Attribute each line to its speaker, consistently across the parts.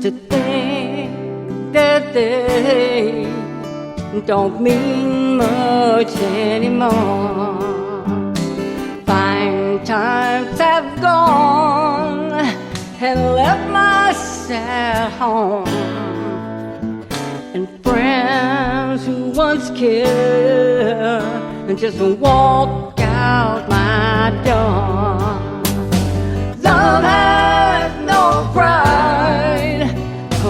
Speaker 1: to think that they don't mean much anymore. Fine times have gone and left my sad home, and friends who once cared just walk out my door. Love has no pride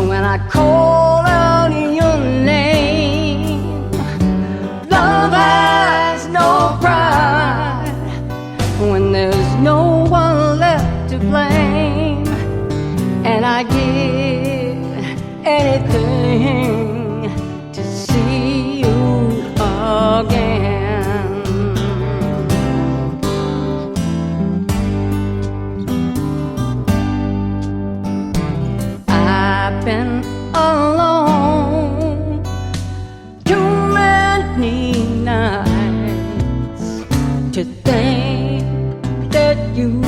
Speaker 1: when I call out your name. Love has no pride when there's no one left to blame. And I give anything to see you again. I've been alone too many nights to think that you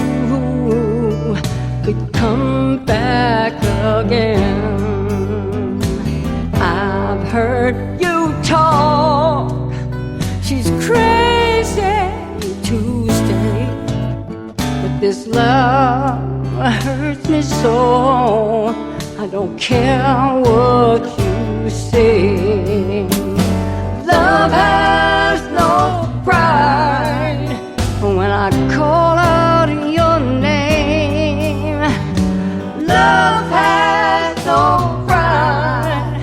Speaker 1: could come back again. I've heard you talk, she's crazy to stay, but this love hurts me so, I don't care what you say. Love has no pride when I call out your name. Love has no pride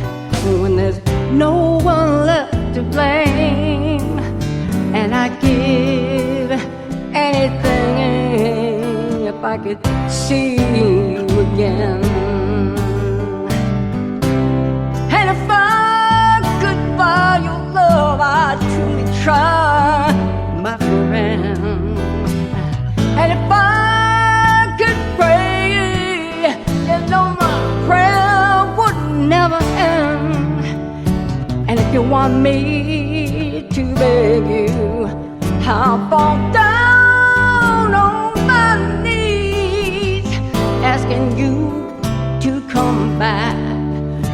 Speaker 1: when there's no one left to blame. And I give anything if I could see you again. And if I could buy your love, I'd truly try, my friend. And if I could pray, you know my prayer would never end. And if you want me to beg you, I'll fall down on my knees, asking you to come back.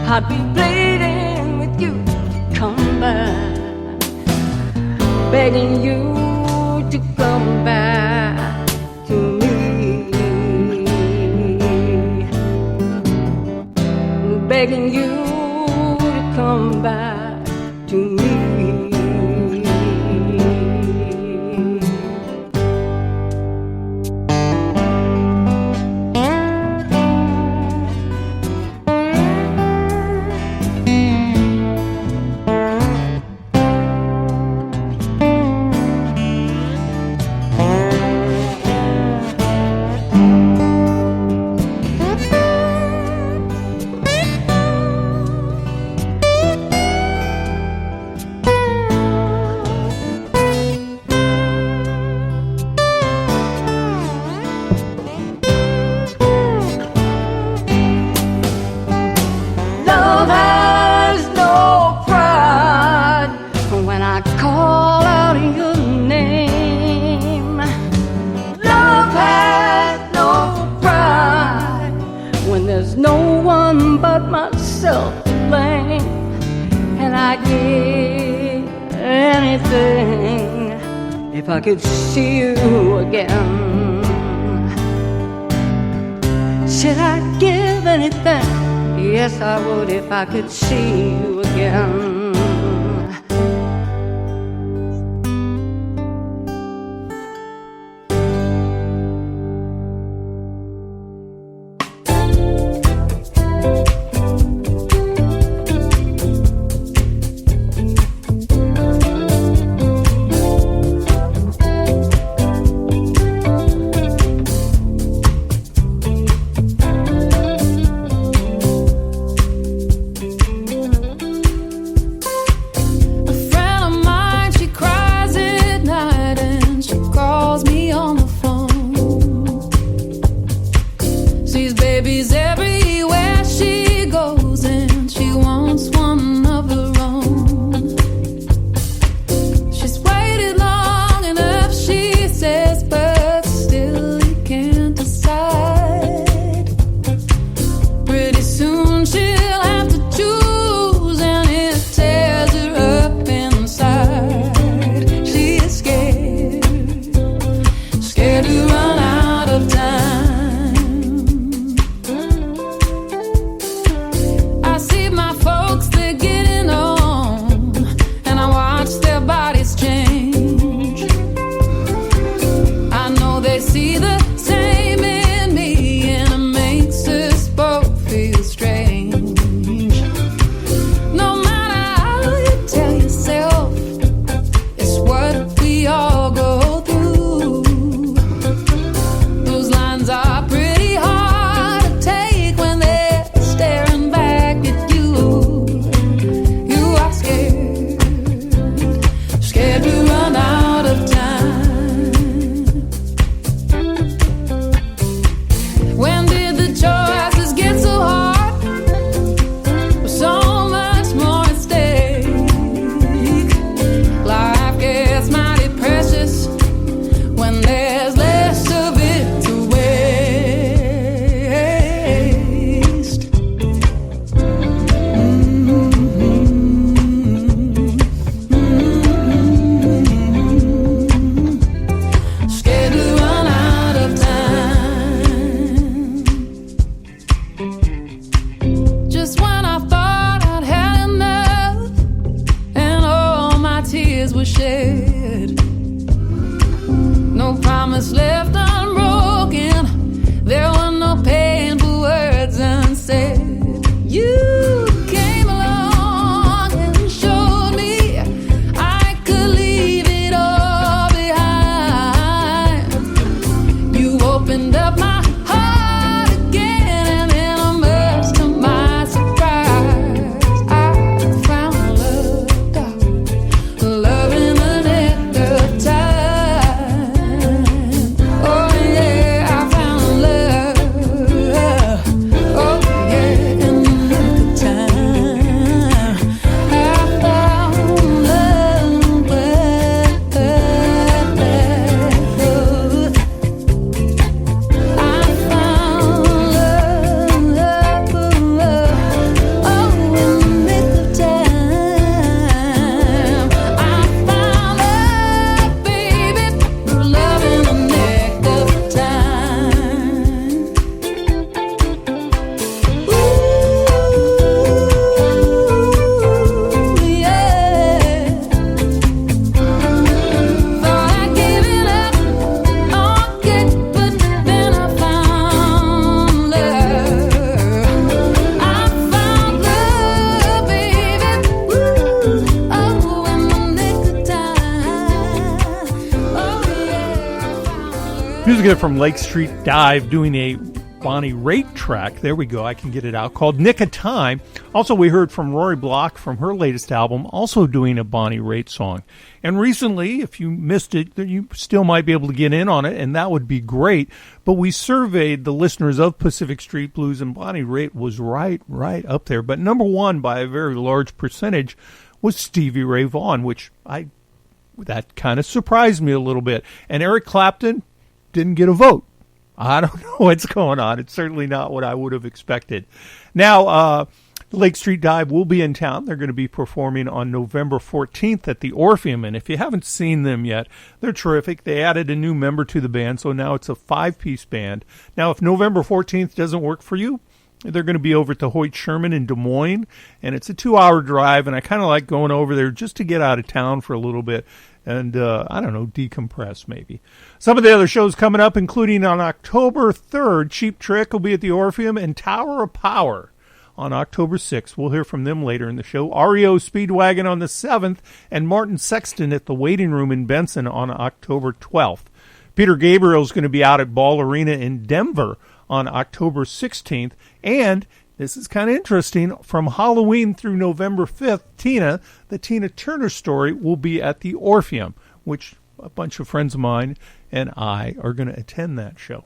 Speaker 1: I'd be pleading with you to come back, begging you to come back to me, begging you to come back to me. If I could see you again, should I give anything? Yes, I would if I could see you again.
Speaker 2: were shared. No promise left unbroken. There were no painful words unsaid. You came along and showed me I could leave it all behind. You opened up my heart again, and then immersed to my surprise, I found love, darling, love in the nick of time. Oh yeah, I found love. Oh yeah, in the nick of time. I found love. I found love. Oh, in the nick of time. I found love, baby. Love in the nick of time. Ooh, yeah. Thought I gave it up, okay, but then I found love. I found love, baby. Ooh, oh, in the nick of time. Oh yeah, I found love.
Speaker 3: Music here from Lake Street Dive doing a Bonnie Raitt track. There we go. I can get it out. Called Nick of Time. Also, we heard from Rory Block from her latest album, also doing a Bonnie Raitt song. And recently, if you missed it, you still might be able to get in on it, and that would be great. But we surveyed the listeners of Pacific Street Blues, and Bonnie Raitt was right up there. But number one by a very large percentage was Stevie Ray Vaughan, which that kind of surprised me a little bit. And Eric Clapton didn't get a vote. I don't know what's going on. It's certainly not what I would have expected. Now, Lake Street Dive will be in town. They're going to be performing on November 14th at the Orpheum. And if you haven't seen them yet, they're terrific. They added a new member to the band, so now it's a 5-piece band. Now, if November 14th doesn't work for you, they're going to be over at the Hoyt Sherman in Des Moines. And it's a 2-hour drive, and I kind of like going over there just to get out of town for a little bit. And, I don't know, decompress maybe. Some of the other shows coming up, including on October 3rd, Cheap Trick will be at the Orpheum, and Tower of Power on October 6th. We'll hear from them later in the show. REO Speedwagon on the 7th, and Martin Sexton at the Waiting Room in Benson on October 12th. Peter Gabriel's going to be out at Ball Arena in Denver on October 16th, and this is kind of interesting. From Halloween through November 5th, the Tina Turner Story, will be at the Orpheum, which a bunch of friends of mine and I are going to attend that show.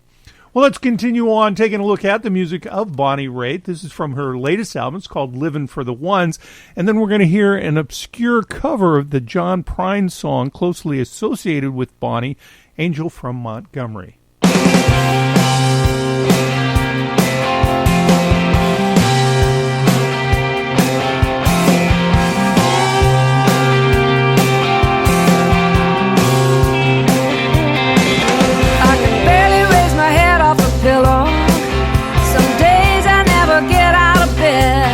Speaker 3: Well, let's continue on taking a look at the music of Bonnie Raitt. This is from her latest album. It's called Livin' for the Ones. And then we're going to hear an obscure cover of the John Prine song closely associated with Bonnie, Angel from Montgomery.
Speaker 1: Pillow. Some days I never get out of bed.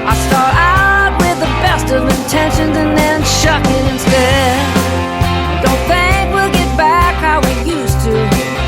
Speaker 1: I start out with the best of intentions and then shuck it instead. Don't think we'll get back how we used to.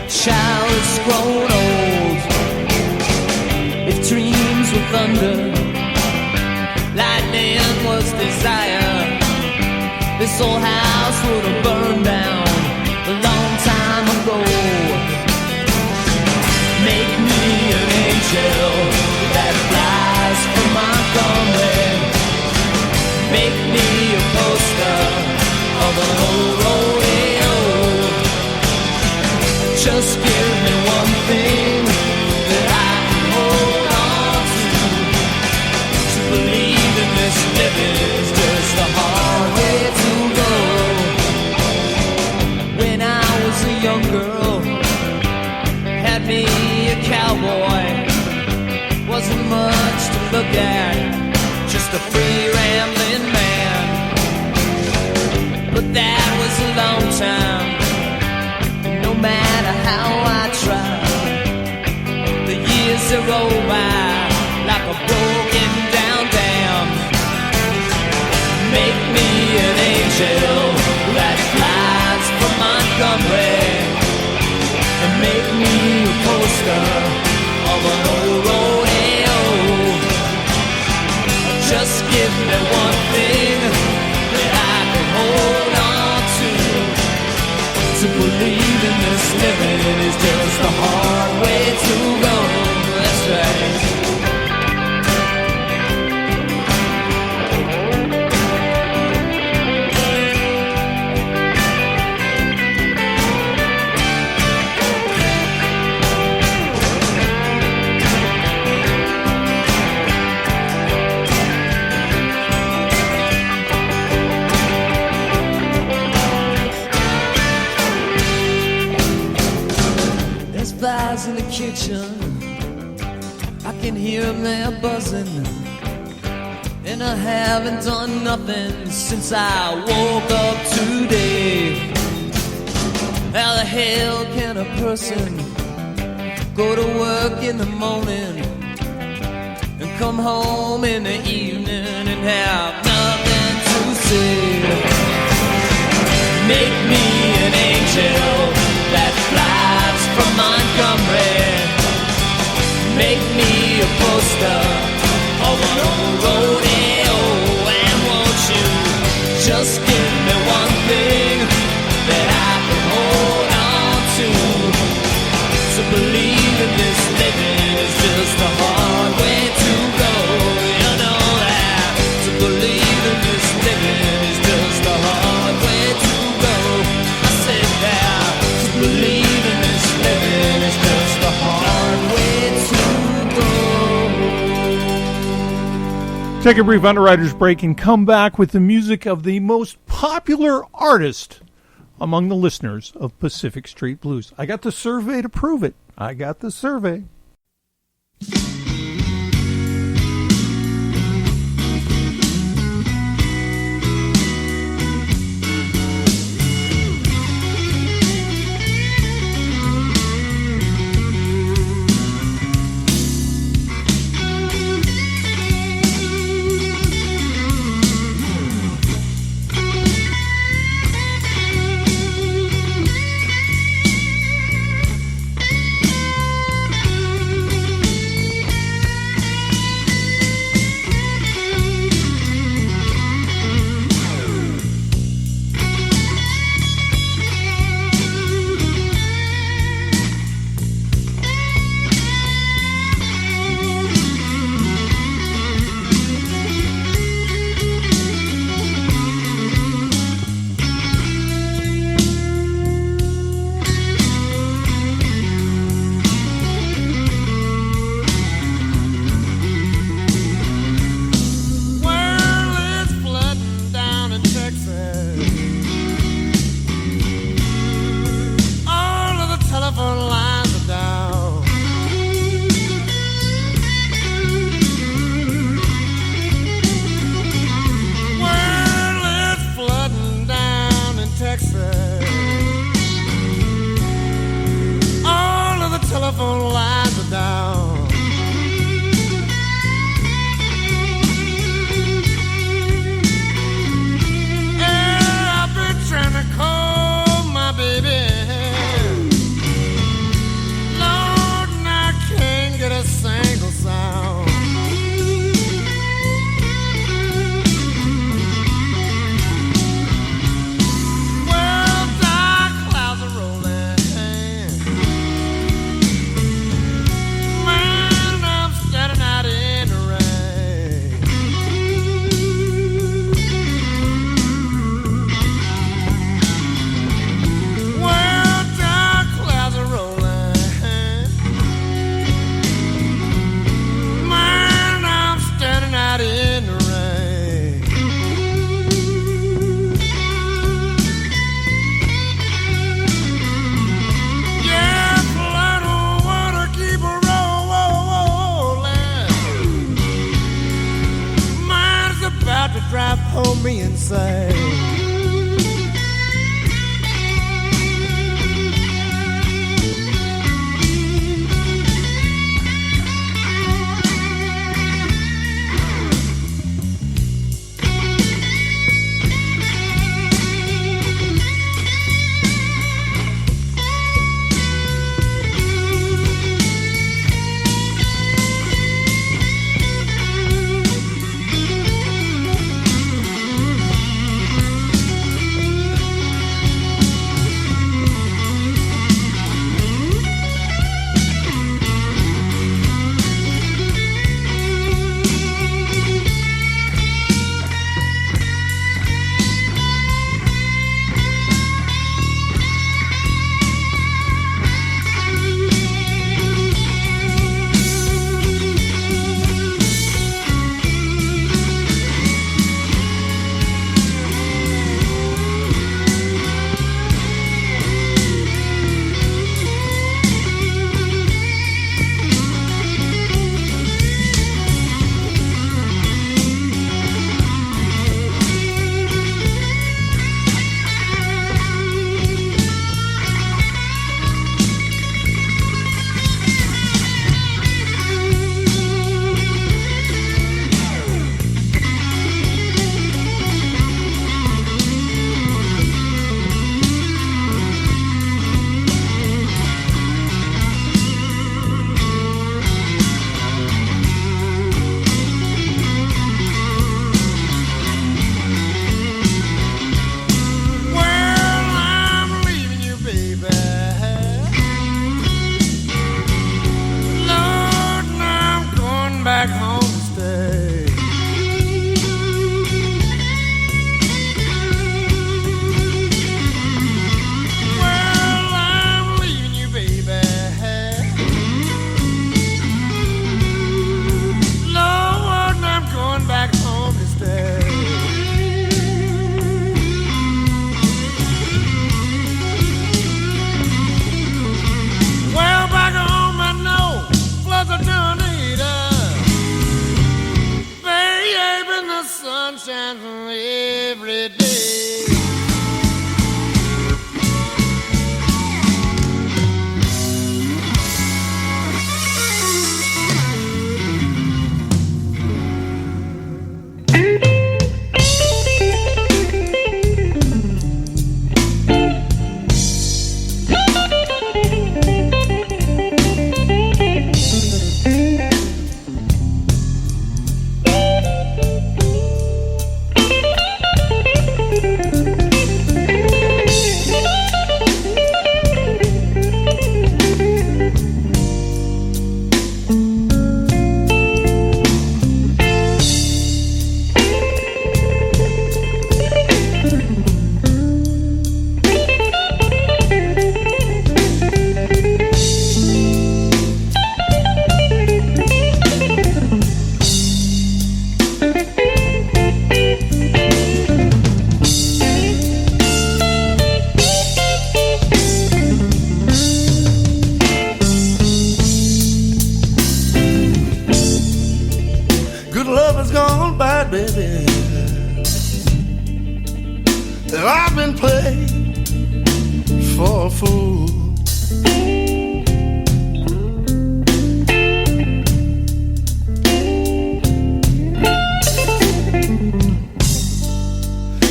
Speaker 4: child's grown old. If dreams were thunder, lightning was desire, this old house would have burned down a long time ago. Make me an angel that flies from Montgomery. Make me a poster of an old rodeo. Just give me one thing that I can hold on to believe in this living is just a hard way to go. When I was a young girl, had me a cowboy, wasn't much to look at, just a free rambling man. But that was a long time, no matter how I tried, the years that roll by like a broken down dam. Make me an angel that flies from Montgomery, and make me a poster of an old rodeo. Just give me one thing that I can hold on to believe in this living is just a hard way to go. That's right. Flies in the kitchen, I can hear them there buzzing, and I haven't done nothing since I woke up today. How the hell can a person go to work in the morning and come home in the evening and have nothing to say? Make me an angel that flies from Montgomery. Make me a poster of an old rodeo. And won't you just give me one thing that I can hold on to believe in this living is just a hard way to go. You know that to believe in this living is just a hard way to go. I said that to believe in this living is just a hard way to go.
Speaker 3: Take a brief Underwriters break and come back with the music of the most popular artist among the listeners of Pacific Street Blues. I got the survey to prove it. I got the survey.
Speaker 5: baby, that I've been played for a fool.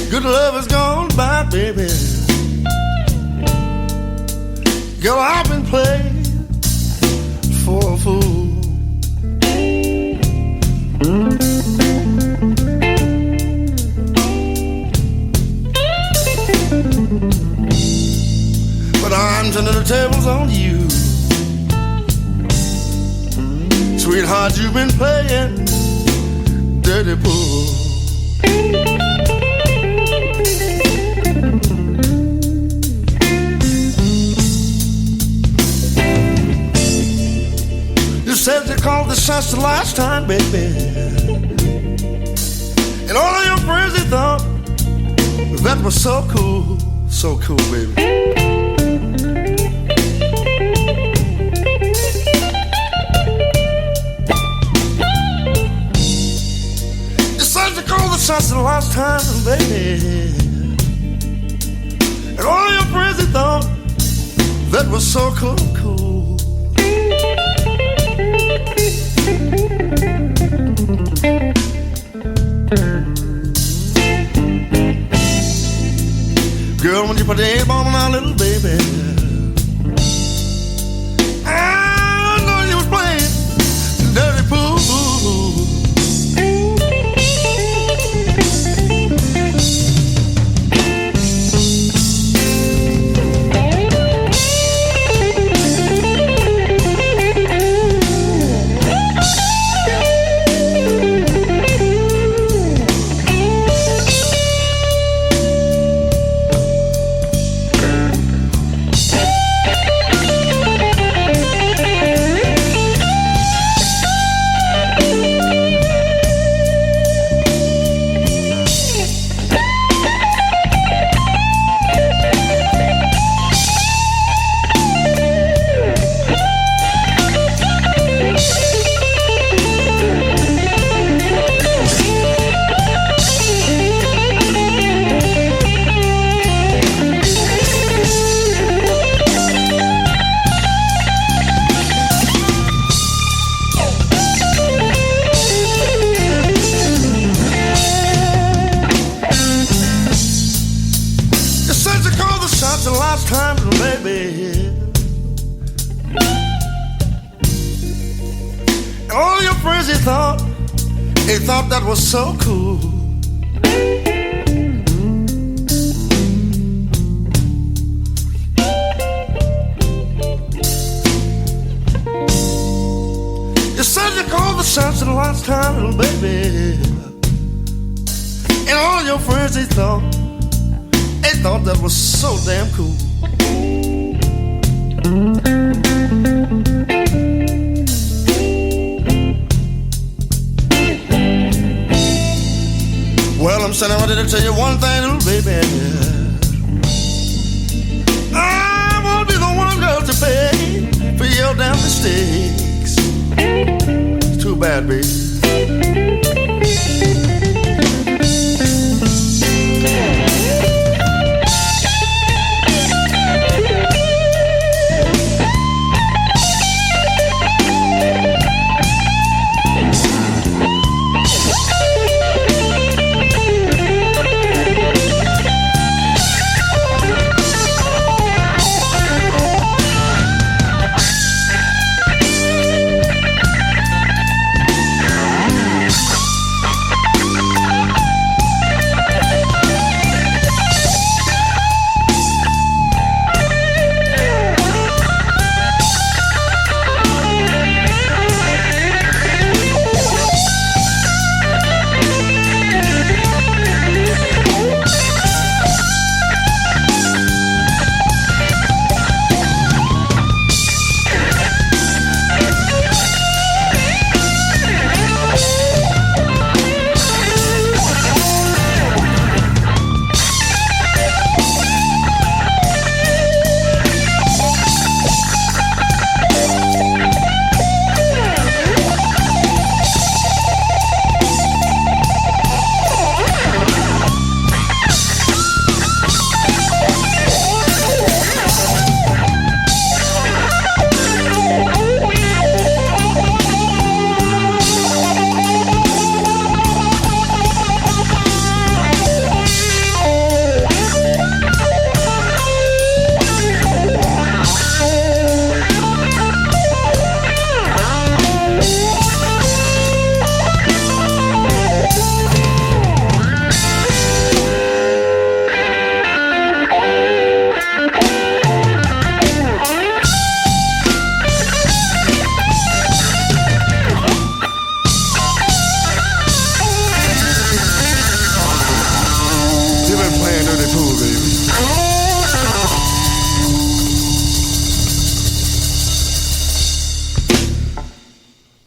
Speaker 5: Good love is gone by, baby. Girl, I've been played for a fool. But I'm turning the tables on you. Sweetheart, you've been playing dirty pool. You said you called the shots the last time, baby, and all of your friends, they thought that was so cool, baby. You said you called the shots the last time, baby, and all of your friends, they thought that was so cool. Girl, when you put the A-bomb on our little baby, I know you was playing dirty pool. They thought that was so cool. You said you called the shots the last time, little baby, and all your friends, they thought that was so damn cool. Well, I'm sitting ready to tell you one thing, little baby. I won't be the one girl to pay for your damn mistakes. It's too bad, baby.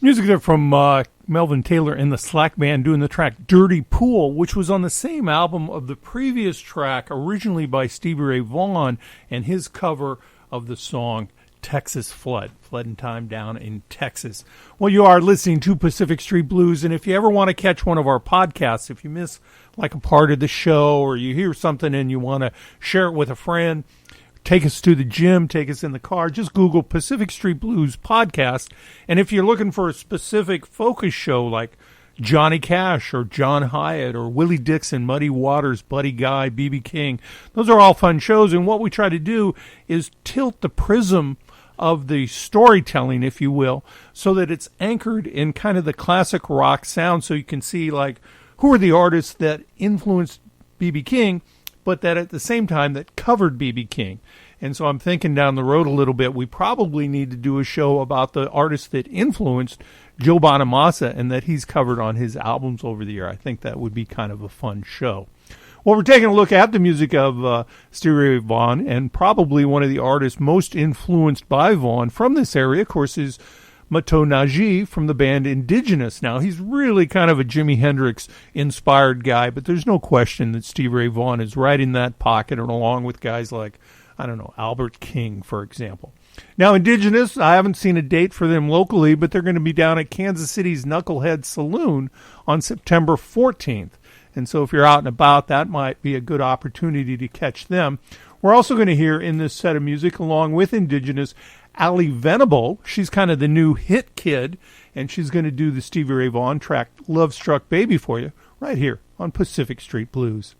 Speaker 3: Music there from Melvin Taylor and the Slack Band doing the track Dirty Pool, which was on the same album of the previous track, originally by Stevie Ray Vaughan, and his cover of the song Texas Flood, flooding time down in Texas. Well, you are listening to Pacific Street Blues, and if you ever want to catch one of our podcasts, if you miss like a part of the show or you hear something and you want to share it with a friend, take us to the gym, take us in the car, just Google Pacific Street Blues podcast. And if you're looking for a specific focus show like Johnny Cash or John Hyatt or Willie Dixon, Muddy Waters, Buddy Guy, B.B. King, those are all fun shows. And what we try to do is tilt the prism of the storytelling, if you will, so that it's anchored in kind of the classic rock sound, so you can see like who are the artists that influenced B.B. King, but that at the same time that covered B.B. King. And so I'm thinking down the road a little bit, we probably need to do a show about the artists that influenced Joe Bonamassa and that he's covered on his albums over the year. I think that would be kind of a fun show. Well, we're taking a look at the music of Stevie Ray Vaughan, and probably one of the artists most influenced by Vaughan from this area, of course, is Mato Naji from the band Indigenous. Now, he's really kind of a Jimi Hendrix-inspired guy, but there's no question that Stevie Ray Vaughan is right in that pocket, and along with guys like, I don't know, Albert King, for example. Now, Indigenous, I haven't seen a date for them locally, but they're going to be down at Kansas City's Knucklehead Saloon on September 14th. And so if you're out and about, that might be a good opportunity to catch them. We're also going to hear in this set of music, along with Indigenous, Allie Venable. She's kind of the new hit kid, and she's going to do the Stevie Ray Vaughan track, Lovestruck Baby, for you, right here on Pacific Street Blues.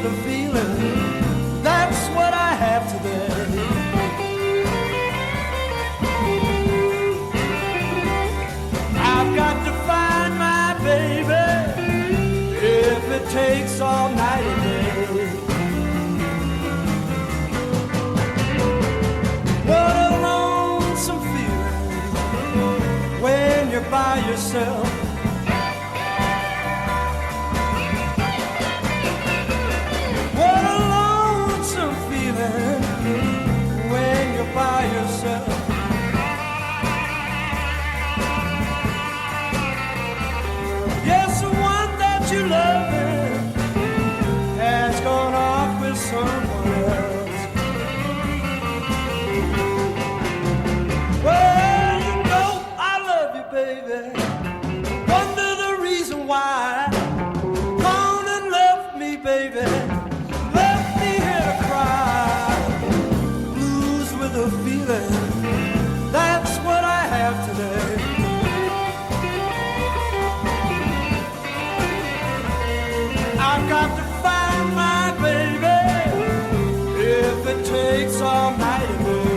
Speaker 5: with a feeling. That's what I have today. I've got to find my baby if it takes all night and day. What a lonesome feeling when you're by yourself. What a lonesome feeling when you're by yourself. Yes, the one that you love has gone off with someone else. Well, you know I love you, baby. Wonder the reason why. Gone and left me, baby. Left me here to cry. Blues with a feeling. That's what I have today. I've got to find my baby if it takes all night and day.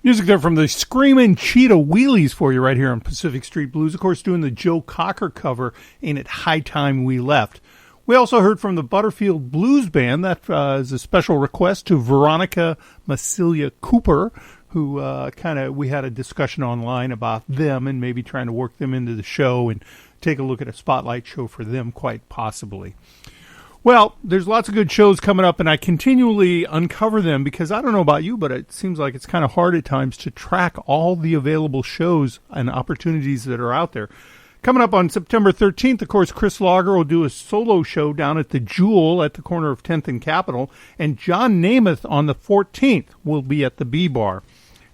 Speaker 3: Music there from the Screamin' Cheetah Wheelies for you right here on Pacific Street Blues. Of course, doing the Joe Cocker cover, Ain't It High Time We Left. We also heard from the Butterfield Blues Band. That is a special request to Veronica Massilia Cooper, who we had a discussion online about them and maybe trying to work them into the show and take a look at a spotlight show for them, quite possibly. Well, there's lots of good shows coming up, and I continually uncover them because I don't know about you, but it seems like it's kind of hard at times to track all the available shows and opportunities that are out there. Coming up on September 13th, of course, Kris Lager will do a solo show down at the Jewel at the corner of 10th and Capitol, and John Namath on the 14th will be at the B-Bar. A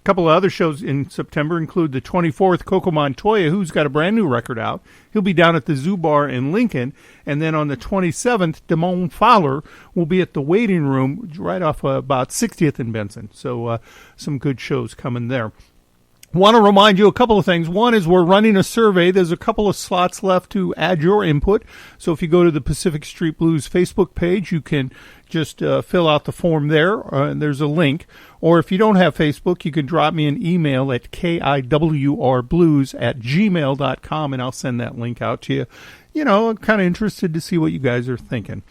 Speaker 3: couple of other shows in September include the 24th, Coco Montoya, who's got a brand new record out. He'll be down at the Zoo Bar in Lincoln. And then on the 27th, Damone Fowler will be at the Waiting Room right off about 60th and Benson. So some good shows coming there. Want to remind you a couple of things. One is we're running a survey. There's a couple of slots left to add your input. So if you go to the Pacific Street Blues Facebook page, you can just fill out the form there. And there's a link. Or if you don't have Facebook, you can drop me an email at kiwrblues@gmail.com, and I'll send that link out to you. You know, I'm kind of interested to see what you guys are thinking.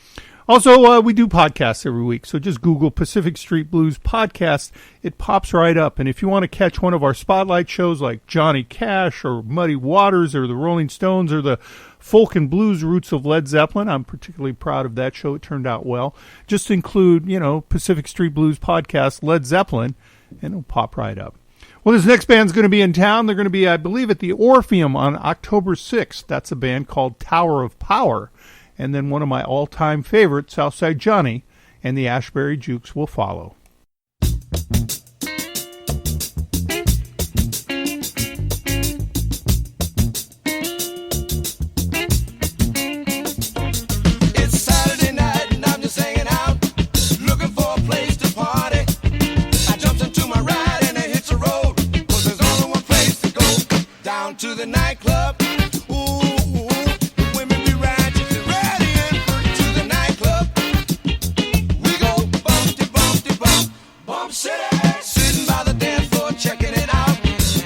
Speaker 3: Also, we do podcasts every week, so just Google Pacific Street Blues Podcast. It pops right up. And if you want to catch one of our spotlight shows like Johnny Cash or Muddy Waters or the Rolling Stones or the folk and blues roots of Led Zeppelin, I'm particularly proud of that show. It turned out well. Just include, Pacific Street Blues Podcast, Led Zeppelin, and it'll pop right up. Well, this next band's going to be in town. They're going to be, I believe, at the Orpheum on October 6th. That's a band called Tower of Power. And then one of my all-time favorites, Southside Johnny, and the Asbury Jukes will follow.
Speaker 5: It's Saturday night and I'm just hanging out, looking for a place to party. I jumped into my ride and I hit the road, 'cause there's only one place to go, down to the nightclub. Sitting by the dance floor, checking it out,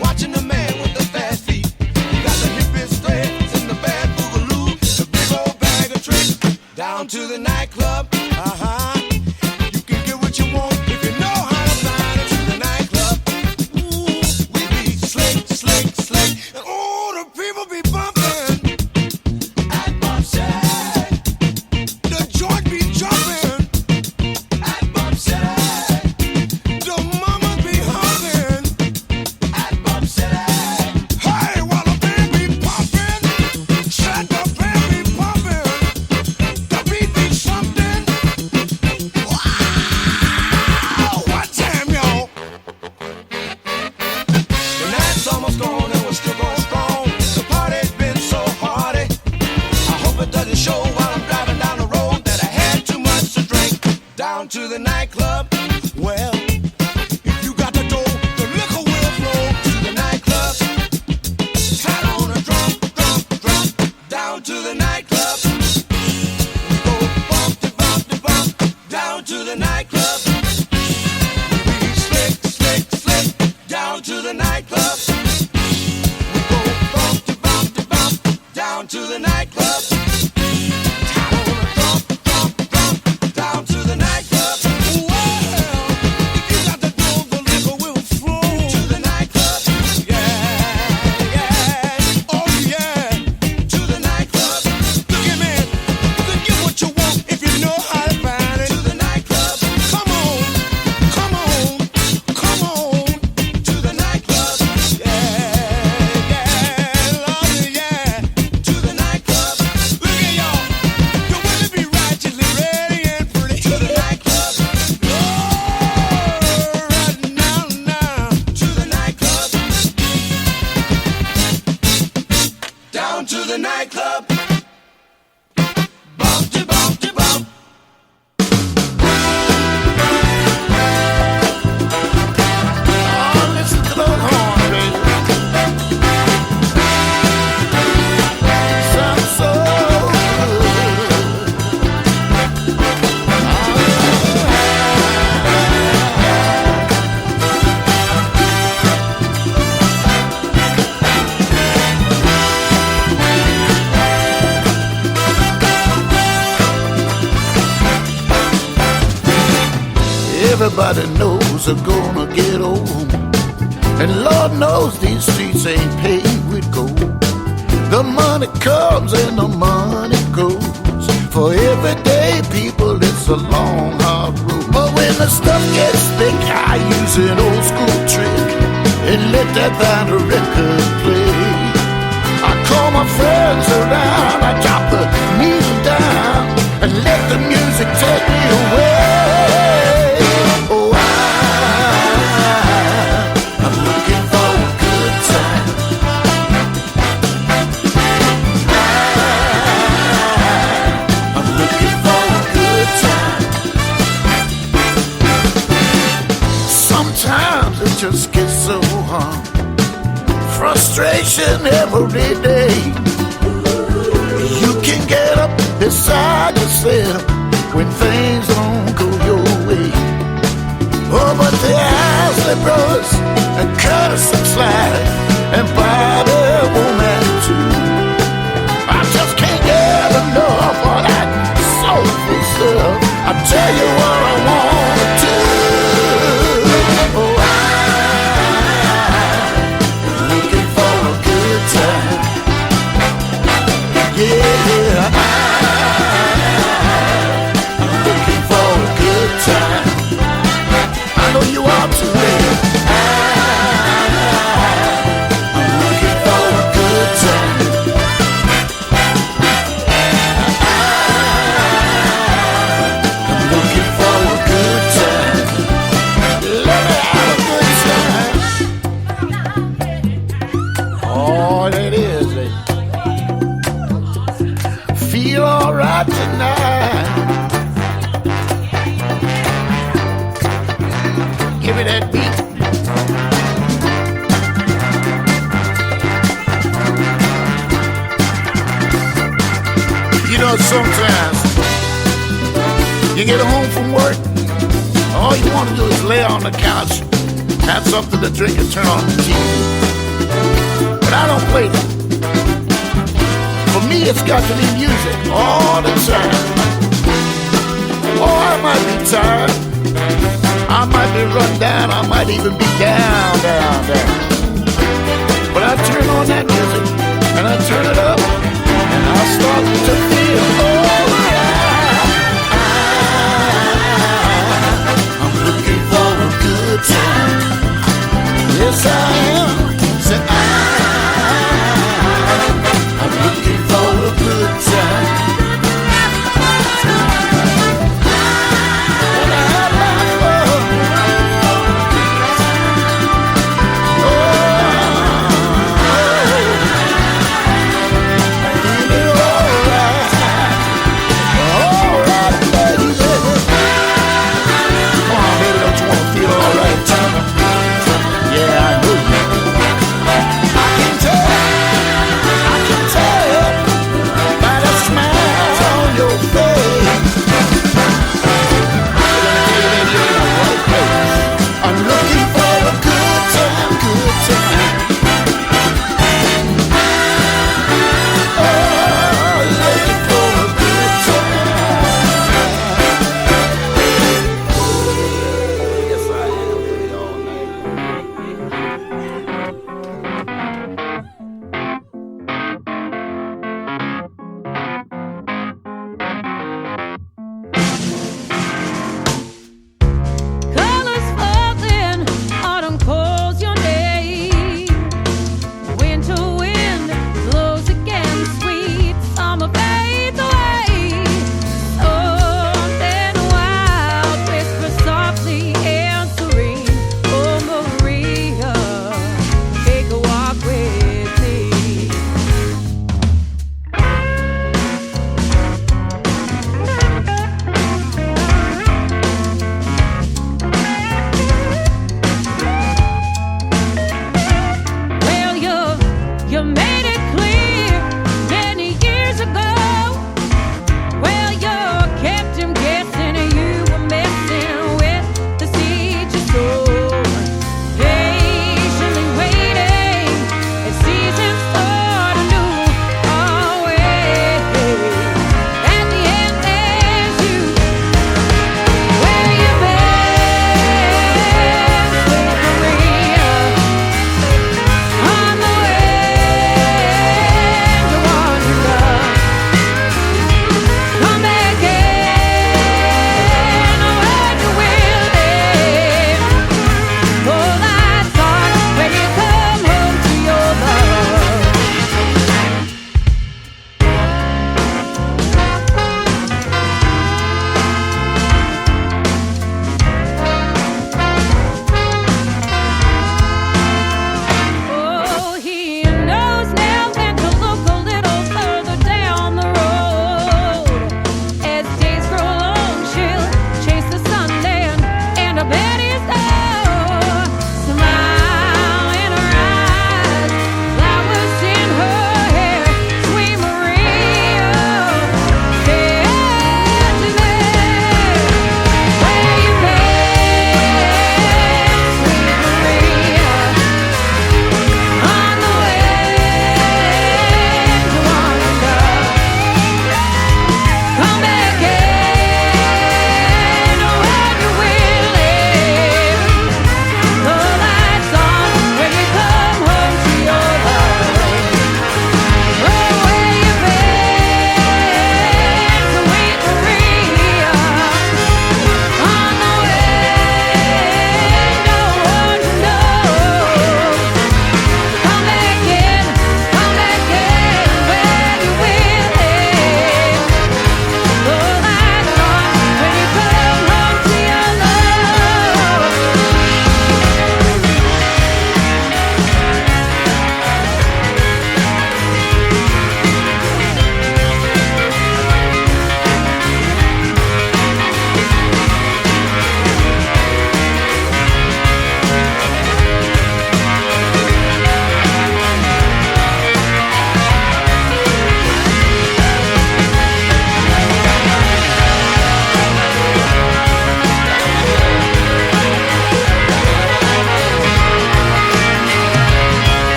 Speaker 5: watching the man with the fast feet. He got the hippest threads and the bad boogaloo, the big old bag of tricks. Down to the nightclub, You can get what you want if you know how to find it. To the nightclub, ooh, we be slick, slick, slick. And ooh, the people be bumping at Bump City. The joint be jumping at Bump City. To the nightclub, well, if you got the dough, the liquor will flow. To the nightclub, hat on a drum, down to the nightclub. We go bump, down to the nightclub. We be slick, slick, slick, down to the nightclub. We go bump, down to the nightclub. Hat on a drum, down to the nightclub.
Speaker 6: everybody knows are gonna get old. And Lord knows these streets ain't paved with gold. The money comes and the money goes. For everyday people, it's a long, hard road. But when the stuff gets thick, I use an old school trick and let that vinyl record play. I call my friends around, I drop the needle down and let the music take me away. Oh, I'm looking for a good time. I'm looking for a good time. Sometimes it just gets so hard. Frustration every day. You can get up beside yourself when things don't go your way. Oh, but the Asbury brothers and Kris and Slide and Bobby woman too. I just can't get enough of that soulful stuff. I tell you what I wanna do. Oh, I'm looking for a good time. Yeah, I'm looking for a good time. I know you are too, baby. I'm looking for a good time. I'm looking for a good time. Let me have a good time. Oh, that is it. Feel alright tonight. Give me that beat. You know, sometimes you get home from work, all you want to do is lay on the couch, have something to drink and turn on the TV. But I don't play that. For me, it's got to be music all the time. Oh, I might be tired. I might be run down. I might even be down. But I turn on that music and I turn it up and I start to feel alright. I'm looking for a good time. Yes, I am. Say I'm looking for a good time.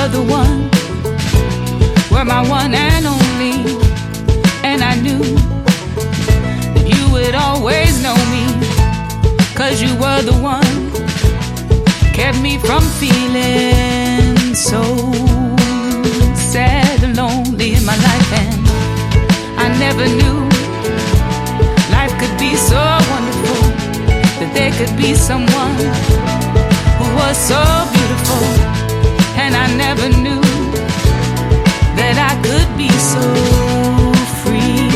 Speaker 2: were the one, were my one and only. And I knew that you would always know me, 'cause you were the one, kept me from feeling so sad and lonely in my life. And I never knew life could be so wonderful, that there could be someone who was so beautiful. And I never knew that I could be so free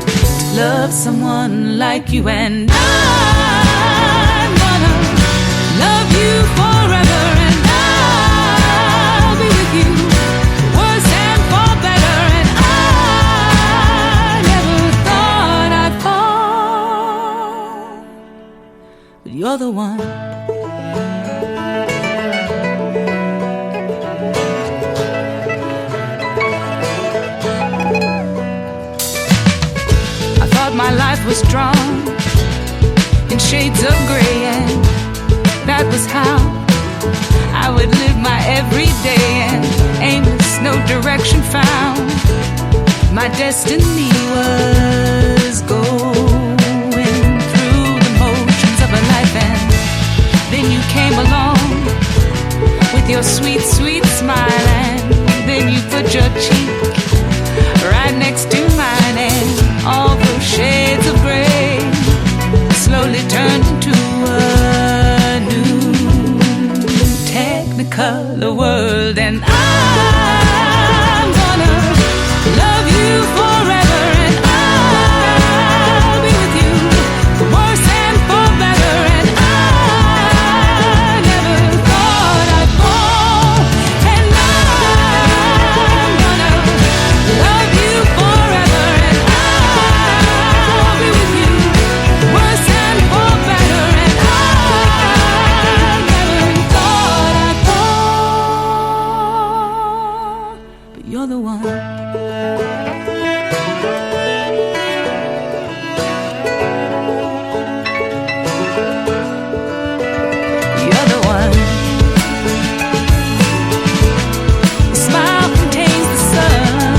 Speaker 2: to love someone like you. And I'm gonna love you forever, and I'll be with you, worse and for better. And I never thought I'd fall, but you're the one. My life was drawn in shades of gray, and that was how I would live my everyday. And aimless, no direction found, my destiny was going through the motions of a life. And then you came along with your sweet, sweet smile, and then you put your cheek right next to mine, and all those shades of gray slowly turned into a new technicolor world. And I'm gonna love you forever, and I'll be with you, worse and for better. And I never thought I'd fall, and I'm gonna love you forever, and I'll be with you, worse and for better. And I never thought I'd fall, but you're the one. You're the one. Your smile contains the sun,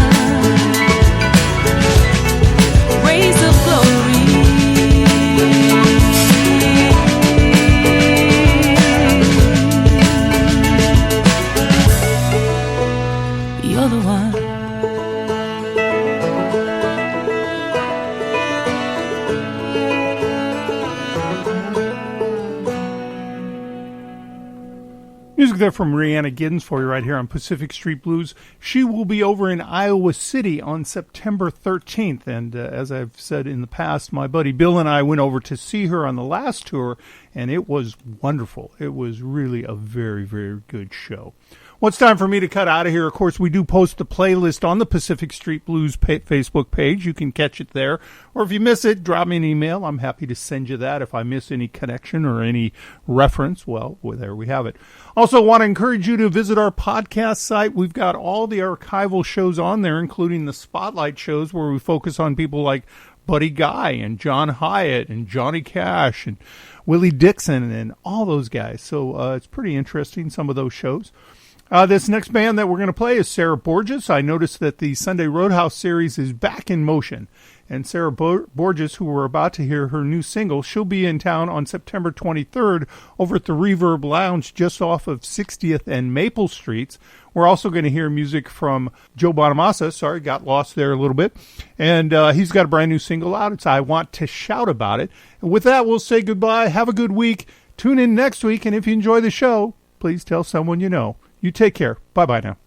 Speaker 2: rays of glory. You're the one.
Speaker 3: Music there from Rhiannon Giddens for you right here on Pacific Street Blues. She will be over in Iowa City on September 13th. And as I've said in the past, my buddy Bill and I went over to see her on the last tour, and it was wonderful. It was really a very, very good show. Well, it's time for me to cut out of here. Of course, we do post a playlist on the Pacific Street Blues Facebook page. You can catch it there. Or if you miss it, drop me an email. I'm happy to send you that. If I miss any connection or any reference, well, there we have it. Also, want to encourage you to visit our podcast site. We've got all the archival shows on there, including the spotlight shows where we focus on people like Buddy Guy and John Hyatt and Johnny Cash and Willie Dixon and all those guys. So it's pretty interesting, some of those shows. This next band that we're going to play is Sarah Borges. I noticed that the Sunday Roadhouse series is back in motion. And Sarah Borges, who we're about to hear her new single, she'll be in town on September 23rd over at the Reverb Lounge just off of 60th and Maple Streets. We're also going to hear music from Joe Bonamassa. Sorry, got lost there a little bit. And he's got a brand new single out. It's I Want to Shout About It. And with that, we'll say goodbye. Have a good week. Tune in next week. And if you enjoy the show, please tell someone you know. You take care. Bye-bye now.